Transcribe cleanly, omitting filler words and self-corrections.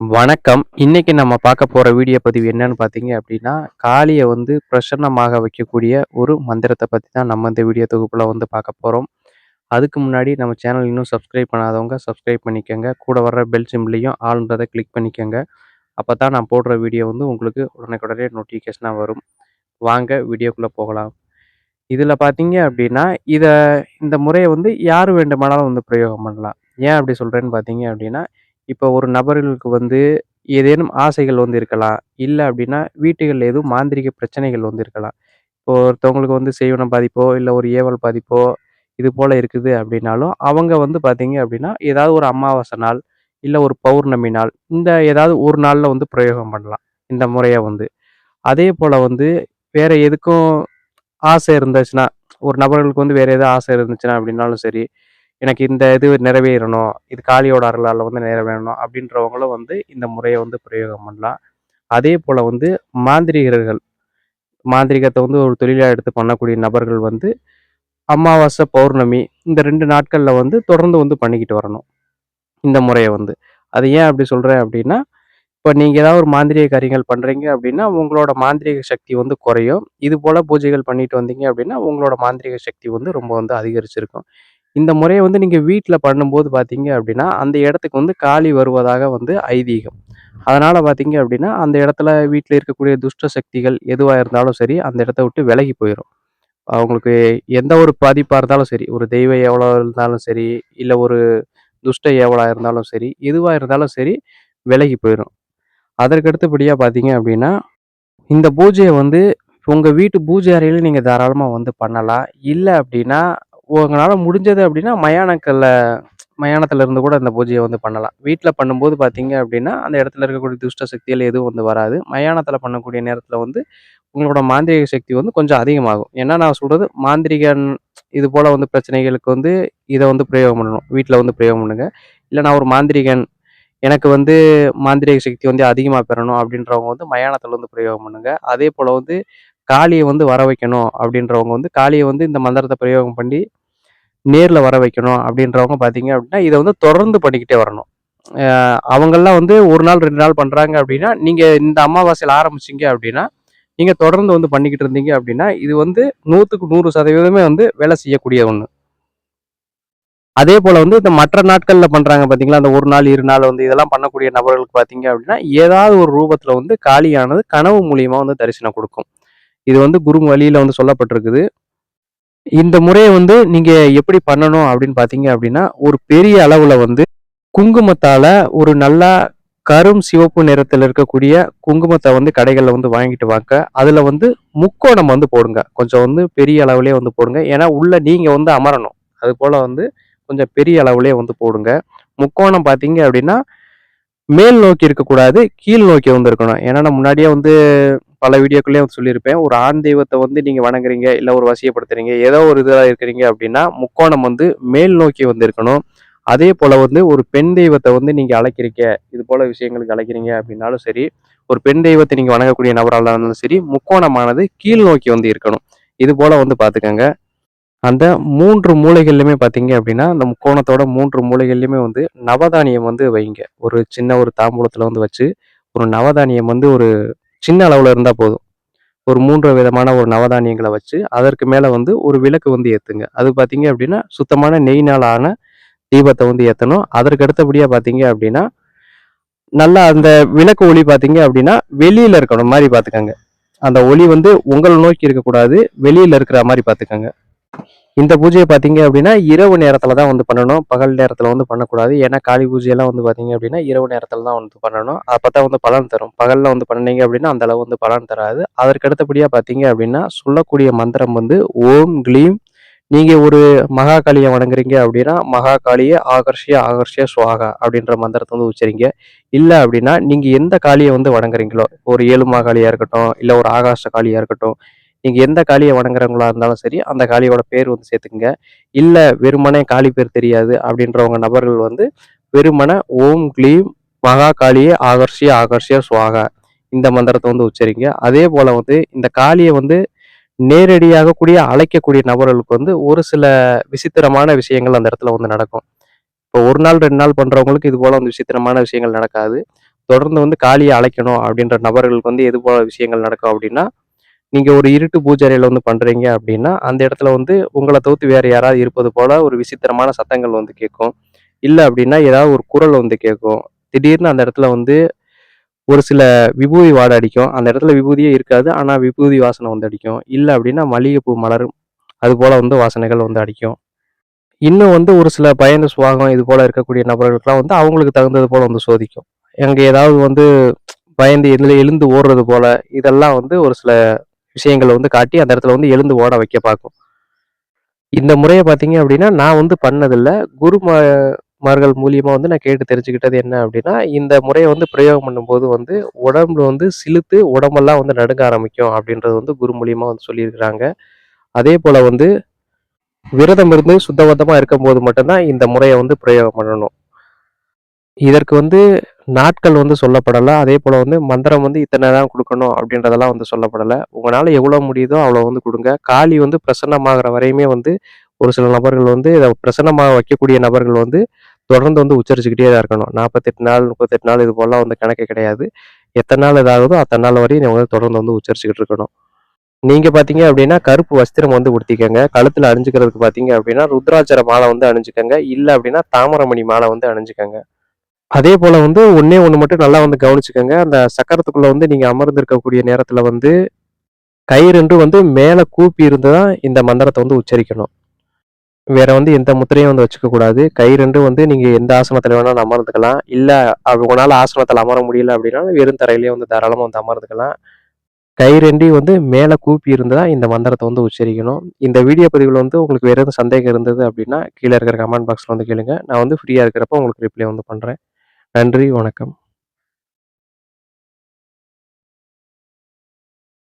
வணக்கம். இன்னைக்கு நம்ம பார்க்க போற வீடியோ பதிவு என்னன்னு பார்த்தீங்க அப்படின்னா, காலிய வந்து பிரசன்னமாக வைக்கக்கூடிய ஒரு மந்திரத்த பத்தி தான் நம்ம இந்த வீடியோ தொகுப்புல வந்து பார்க்க போறோம். அதுக்கு முன்னாடி நம்ம சேனல் இன்னும் சப்ஸ்கிரைப் பண்ணாதவங்க சப்ஸ்கிரைப் பண்ணிக்கங்க. கூட வர்ற பெல் சிம்பலையும் ஆல்ன்றத கிளிக் பண்ணிக்கங்க. அப்பதான் நான் போடுற வீடியோ வந்து உங்களுக்கு உடனுக்குடனே நோட்டிஃபிகேஷனா வரும். வாங்க வீடியோக்குள்ள போகலாம். இதுல பார்த்தீங்க அப்படின்னா, இத இந்த முறைய வந்து யார் வேண்டுமானாலும் வந்து பிரயோகம் பண்ணலாம். ஏன் அப்படி சொல்றேன்னு பார்த்தீங்க அப்படின்னா, இப்போ ஒரு நபர்களுக்கு வந்து ஏதேனும் ஆசைகள் வந்து இருக்கலாம். இல்ல அப்படின்னா, வீட்டுகள்ல எதுவும் மாந்திரீக பிரச்சனைகள் வந்து இருக்கலாம். இப்போ ஒருத்தவங்களுக்கு வந்து செய்வன பாதிப்போ, இல்ல ஒரு ஏவல் பாதிப்போ, இது போல இருக்குது அப்படின்னாலும், அவங்க வந்து பார்த்தீங்க அப்படின்னா, ஏதாவது ஒரு அமாவாசை நாள், இல்ல ஒரு பௌர்ணமி நாள், இந்த ஏதாவது ஒரு நாள்ல வந்து பிரயோகம் பண்ணலாம். இந்த முறைய வந்து. அதேபோல வந்து வேற எதுக்கும் ஆசை இருந்துச்சுன்னா, ஒரு நபர்களுக்கு வந்து வேற ஏதோ ஆசை இருந்துச்சுன்னா அப்படின்னாலும் சரி, எனக்கு இந்த இது நிறைவேறணும். இது காளியோட அருளால வந்து நிறைவேறணும் அப்படின்றவங்களும் வந்து இந்த முறைய வந்து பிரயோகம் பண்ணலாம். அதேபோல வந்து மாந்திரீகர்கள், மாந்திரீகத்த வந்து ஒரு தொழிலா எடுத்து பண்ணக்கூடிய நபர்கள் வந்து அமாவாசை, பௌர்ணமி இந்த 2 நாட்கள்ல வந்து தொடர்ந்து வந்து பண்ணிக்கிட்டு வரணும். இந்த முறைய வந்து. அது ஏன் அப்படி சொல்றேன் அப்படின்னா, இப்ப நீங்க ஏதாவது ஒரு மாந்திரீக காரியங்கள் பண்றீங்க அப்படின்னா, உங்களோட மாந்திரீக சக்தி வந்து குறையும். இது போல பூஜைகள் பண்ணிட்டு வந்தீங்க அப்படின்னா, உங்களோட மாந்திரீக சக்தி வந்து ரொம்ப வந்து அதிகரிச்சிருக்கும். இந்த முறைய வந்து நீங்க வீட்ல பண்ணும்போது பார்த்தீங்க அப்படின்னா, அந்த இடத்துக்கு வந்து காளி வருவதாக வந்து ஐதீகம். அதனால பார்த்தீங்க அப்படின்னா, அந்த இடத்துல வீட்ல இருக்கக்கூடிய துஷ்ட சக்திகள் எதுவா இருந்தாலும் சரி, அந்த இடத்த விட்டு விலகி போயிரும். அவங்களுக்கு எந்த ஒரு பாதிப்பா இருந்தாலும் சரி, ஒரு தெய்வ ஏவலா இருந்தாலும் சரி, இல்ல ஒரு துஷ்ட ஏவலா இருந்தாலும் சரி, எதுவா இருந்தாலும் சரி, விலகி போயிரும். அதற்கு அடுத்தபடியா பார்த்தீங்க அப்படின்னா, இந்த பூஜைய வந்து உங்க வீட்டு பூஜை அறையில நீங்க தாராளமா வந்து பண்ணலாம். இல்ல அப்படின்னா, உங்களால முடிஞ்சது அப்படின்னா, மயானத்துல இருந்து கூட இந்த பூஜைய வந்து பண்ணலாம். வீட்ல பண்ணும்போது பார்த்தீங்க அப்படின்னா, அந்த இடத்துல இருக்கக்கூடிய துஷ்ட சக்திகள் எதுவும் வந்து வராது. மயானத்துல பண்ணக்கூடிய நேரத்துல வந்து உங்களோட மாந்திரீக சக்தி வந்து கொஞ்சம் அதிகமாகும். ஏன்னா நான் சொல்றது மாந்திரீகன் இது போல வந்து பிரச்சனைகளுக்கு வந்து இத வந்து பிரயோகம் பண்ணணும். வீட்ல வந்து பிரயோகம் பண்ணுங்க. இல்ல நான் ஒரு மாந்திரீகன் எனக்கு வந்து மாந்திரீக சக்தி வந்து அதிகமா பெறணும் அப்படின்றவங்க வந்து மயானத்துல வந்து பிரயோகம் பண்ணுங்க. அதேபோல வந்து காளிய வந்து வர வைக்கணும் அப்படின்றவங்க வந்து காளிய வந்து இந்த மந்திரத்த பிரயோகம் பண்ணி நேர்ல வர வைக்கணும் அப்படின்றவங்க பார்த்தீங்க அப்படின்னா, இத வந்து தொடர்ந்து பண்ணிக்கிட்டே வரணும். அ அவங்கலாம் வந்து 1 நாள், 2 நாள் பண்றாங்க அப்படின்னா, நீங்க இந்த அமாவாசையில ஆரம்பிச்சீங்க அப்படின்னா, நீங்க தொடர்ந்து வந்து பண்ணிக்கிட்டு இருந்தீங்க அப்படின்னா, இது வந்து 100க்கு 100% வந்து வேலை செய்யக்கூடிய ஒண்ணு. அதேபோல வந்து இந்த மற்ற நாட்கள்ல பண்றாங்க பார்த்தீங்களா, அந்த 1 நாள், 2 நாள் வந்து இதெல்லாம் பண்ணக்கூடிய நபர்களுக்கு பார்த்தீங்க அப்படின்னா, ஏதாவது ஒரு ரூபத்துல வந்து காளியானது கனவு மூலியமா வந்து தரிசனம் குடுக்கும். இது வந்து குரு வழியில வந்து சொல்லப்பட்டிருக்குது. இந்த முறைய வந்து நீங்க எப்படி பண்ணணும் அப்படின்னு பார்த்தீங்க அப்படின்னா, ஒரு பெரிய அளவுல வந்து குங்குமத்தால ஒரு நல்லா கரும் சிவப்பு நிறத்துல இருக்கக்கூடிய குங்குமத்த வந்து கடைகள்ல வந்து வாங்கிட்டு வாங்க. அதுல வந்து முக்கோணம் வந்து போடுங்க. கொஞ்சம் வந்து பெரிய அளவிலேயே வந்து போடுங்க. ஏன்னா, உள்ள நீங்க வந்து அமரணும். அதுபோல வந்து கொஞ்சம் பெரிய அளவிலேயே வந்து போடுங்க. முக்கோணம் பார்த்தீங்க அப்படின்னா, மேல் நோக்கி இருக்கக்கூடாது. கீழ் நோக்கி வந்து இருக்கணும். ஏன்னா, நான் முன்னாடியே வந்து பல வீடியோக்கள்லயே வந்து சொல்லியிருப்பேன். ஒரு ஆண் தெய்வத்த வந்து நீங்க வணங்குறீங்க, இல்ல ஒரு வசியப்படுத்துறீங்க, ஏதோ ஒரு இதுல இருக்கிறீங்க அப்படின்னா, முக்கோணம் வந்து மேல் நோக்கி வந்து இருக்கணும். அதேபோல வந்து ஒரு பெண் தெய்வத்த வந்து நீங்க அழைக்கிறீங்க, இது போல விஷயங்களுக்கு அழைக்கிறீங்க அப்படின்னாலும் சரி, ஒரு பெண் தெய்வத்த நீங்க வணங்கக்கூடிய நபரா இருந்தாலும் சரி, முக்கோணமானது கீழ் நோக்கி வந்து இருக்கணும். இது போல வந்து பார்த்துக்கங்க. அந்த 3 மூலைகள்லயுமே பார்த்தீங்க அப்படின்னா, அந்த முக்கோணத்தோட 3 மூலைகள்லயுமே வந்து நவதானியம் வந்து வைங்க. ஒரு சின்ன ஒரு தாம்பூலத்துல வந்து வச்சு, ஒரு நவதானியம் வந்து ஒரு சின்ன அளவுல இருந்தா போதும். ஒரு 3 விதமான ஒரு நவதானியங்கள வச்சு, அதற்கு மேல வந்து ஒரு விளக்கு வந்து ஏத்துங்க. அது பார்த்தீங்க அப்படின்னா, சுத்தமான நெய்யினால ஆன தீபத்த வந்து ஏத்தணும். அதற்கு அடுத்தபடியா பார்த்தீங்க அப்படின்னா, நல்லா அந்த விளக்கு ஒளி பார்த்தீங்க அப்படின்னா, வெளியில இருக்கணும் மாரி பார்த்துக்கங்க. அந்த ஒளி வந்து உங்கள நோக்கி இருக்கக்கூடாது. வெளியில இருக்கிற மாரி பார்த்துக்கங்க. இந்த பூஜைய பார்த்தீங்க அப்படின்னா, இரவு நேரத்தில தான் வந்து பண்ணணும். பகல் நேரத்தில வந்து பண்ணக்கூடாது. ஏன்னா, காளி பூஜையெல்லாம் வந்து பார்த்தீங்க அப்படின்னா, இரவு நேரத்தில தான் வந்து பண்ணணும். அப்பதான் வந்து பலன் தரும். பகல்ல வந்து பண்ணுனீங்க அப்படின்னா, அந்த அளவு வந்து பலன் தராது. அதற்கு அடுத்தபடியா பார்த்தீங்க அப்படின்னா, சொல்லக்கூடிய மந்திரம் வந்து ஓம், க்ளீம் நீங்க ஒரு மகாகாளிய வணங்குறீங்க அப்படின்னா, மகாகாளிய ஆகர்ஷ்ய ஆகர்ஷ்ய ஸ்வாகா அப்படின்ற மந்திரத்த வந்து உச்சரிங்க. இல்ல அப்படின்னா, நீங்க எந்த காளிய வந்து வணங்குறீங்களோ, ஒரு ஏழுமாகாளியா இருக்கட்டும், இல்ல ஒரு ஆகாச காளியா இருக்கட்டும், நீங்க எந்த காளிய வணங்குறவங்களா இருந்தாலும் சரி, அந்த காளியோட பேர் வந்து சேர்த்துக்கங்க. இல்ல வெறுமனே காளி பேர் தெரியாது அப்படின்றவங்க நபர்கள் வந்து வெறுமனே ஓம் க்ளீம் மகாகாளியே ஆகர்ஷ்ய ஆகர்ஷ்ய ஸ்வாகா இந்த மந்திரத்த வந்து உச்சரிங்க. அதே போல வந்து இந்த காளிய வந்து நேரடியாக கூடிய அழைக்கக்கூடிய நபர்களுக்கு வந்து ஒரு சில விசித்திரமான விஷயங்கள் அந்த இடத்துல வந்து நடக்கும். இப்போ 1 நாள், 2 நாள் பண்றவங்களுக்கு இது போல வந்து விசித்திரமான விஷயங்கள் நடக்காது. தொடர்ந்து வந்து காளிய அழைக்கணும் அப்படின்ற நபர்களுக்கு வந்து எது போல விஷயங்கள் நடக்கும் அப்படின்னா, நீங்க ஒரு இருட்டு பூஜை அறையில வந்து பண்றீங்க அப்படின்னா, அந்த இடத்துல வந்து உங்கள தவிர்த்து வேற யாராவது இருப்பது போல ஒரு விசித்திரமான சத்தங்கள் வந்து கேட்கும். இல்ல அப்படின்னா, ஏதாவது ஒரு குரல் வந்து கேட்கும். திடீர்னு அந்த இடத்துல வந்து ஒரு சில விபூதி வாடை அடிக்கும். அந்த இடத்துல விபூதியே இருக்காது. ஆனா விபூதி வாசனை வந்து அடிக்கும். இல்ல அப்படின்னா மல்லிகைப்பூ மலர் அதுபோல வந்து வாசனைகள் வந்து அடிக்கும். இன்னும் வந்து ஒரு சில பயந்த சுபாவம் இது போல இருக்கக்கூடிய நபர்களுக்கெல்லாம் வந்து அவங்களுக்கு தகுந்தது போல வந்து சோதிக்கும். அங்க ஏதாவது வந்து பயந்து எழுந்து ஓடுறது போல, இதெல்லாம் வந்து ஒரு சில விஷயங்கள வந்து காட்டி அந்த இடத்துல வந்து எழுந்து ஓட வைக்க பார்க்கும். இந்த முறைய பார்த்தீங்க அப்படின்னா, நான் வந்து பண்ணதில்ல. மார்கள் மூலியமா வந்து நான் கேட்டு தெரிஞ்சுக்கிட்டது என்ன அப்படின்னா, இந்த முறைய வந்து பிரயோகம் பண்ணும்போது வந்து உடம்புல வந்து சிலுத்து உடம்பெல்லாம் வந்து நடுங்க ஆரம்பிக்கும் அப்படின்றது வந்து குரு மூலியமா வந்து சொல்லியிருக்கிறாங்க. அதேபோல வந்து விரதம் இருந்து சுத்தபத்தமா இருக்கும்போது மட்டும் தான் இந்த முறைய வந்து பிரயோகம் பண்ணணும். இதற்கு வந்து நாட்கள் வந்து சொல்லப்படல. அதேபோல வந்து மந்திரம் வந்து இத்தனை தான் குடுக்கணும் அப்படின்றதெல்லாம் வந்து சொல்லப்படல. உங்கனால எவ்வளோ முடியுதோ அவ்வளோ வந்து குடுங்க. காளி வந்து பிரசன்னமாகுற வரையுமே வந்து ஒரு சில நபர்கள் வந்து இத பிரசன்னமாக வைக்கக்கூடிய நபர்கள் வந்து தொடர்ந்து வந்து உச்சரிச்சுக்கிட்டே தான் இருக்கணும். 48 நாள், 38 நாள் இது போலலாம் வந்து கணக்கு கிடையாது. எத்தன நாள் இதாகுதோ அத்தன நாள் வரையும் நீங்க வந்து தொடர்ந்து வந்து உச்சரிச்சுக்கிட்டு இருக்கணும். நீங்க பார்த்தீங்க அப்படின்னா, கருப்பு வஸ்திரம் வந்து உடுத்திக்கங்க. கழுத்துல அணிஞ்சுக்கிறதுக்கு பார்த்தீங்க அப்படின்னா, ருத்ராட்சர மாலை வந்து அணிஞ்சுக்கங்க. இல்ல அப்படின்னா, தாமரமணி மாலை வந்து அணிஞ்சுக்கங்க. அதேபோல வந்து ஒண்ணே ஒண்ணு மட்டும் நல்லா வந்து கவனிச்சுக்கங்க. அந்த சக்கரத்துக்குள்ள வந்து நீங்க அமர்ந்திருக்கக்கூடிய நேரத்துல வந்து, கை 2ம் வந்து மேல கூப்பி இருந்து தான் இந்த மந்திரத்த வந்து உச்சரிக்கணும். வேற வந்து எந்த முத்திரையும் வந்து வச்சுக்க கூடாது. கை 2ம் வந்து நீங்க எந்த ஆசனத்துல வேணாலும் அமர்ந்துக்கலாம். இல்ல உங்கனால ஆசனத்துல அமர முடியல அப்படின்னா, வெறும் தரையிலேயே வந்து தாராளமா வந்து அமர்ந்துக்கலாம். கை 2யும் வந்து மேல கூப்பி இருந்து தான் இந்த மந்திரத்த வந்து உச்சரிக்கணும். இந்த வீடியோ பதிவுல வந்து உங்களுக்கு வேற எதுவும் சந்தேகம் இருந்தது அப்படின்னா, கீழ இருக்கிற கமெண்ட் பாக்ஸ்ல வந்து கேளுங்க. நான் வந்து ஃப்ரீயா இருக்கிறப்ப உங்களுக்கு ரிப்ளை வந்து பண்றேன். நன்றி, வணக்கம்.